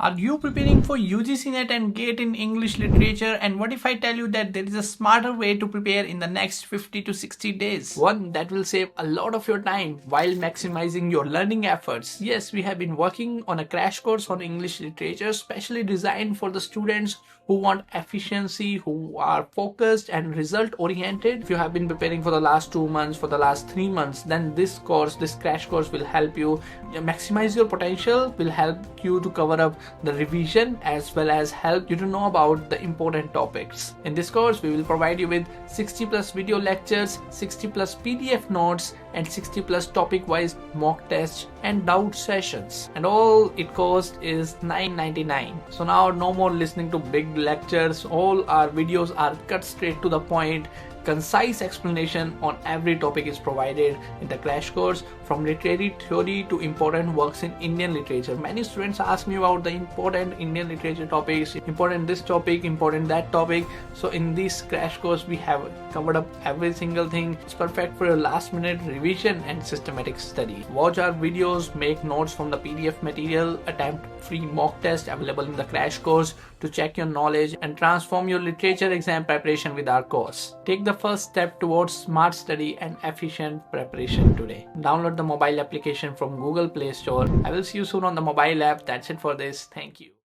Are you preparing for UGC NET and GATE in English literature? And what if I tell you that there is a smarter way to prepare in the next 50 to 60 days? One that will save a lot of your time while maximizing your learning efforts. Yes, we have been working on a crash course on English literature specially designed for the students who want efficiency, who are focused and result oriented. If you have been preparing for the last 2 months, for the last 3 months, then this crash course will help you maximize your potential, will help you to cover up the revision as well as help you to know about the important topics. In this course, we will provide you with 60 plus video lectures, 60 plus PDF notes, and 60 plus topic wise mock tests and doubt sessions, and all it costs is $9.99. So now no more listening to big lectures. All our videos are cut straight to the point. Concise explanation on every topic is provided in the crash course, from literary theory to important works in Indian literature. Many students ask me about the important Indian literature topics, important this topic, important that topic. So in this crash course we have covered up every single thing. It's perfect for your last minute revision and systematic study. Watch our videos, make notes from the PDF material, attempt free mock test available in the crash course to check your knowledge and transform your literature exam preparation with our course. Take the first step towards smart study and efficient preparation today. Download the mobile application from Google Play Store. I will see you soon on the mobile app. That's it for this. Thank you.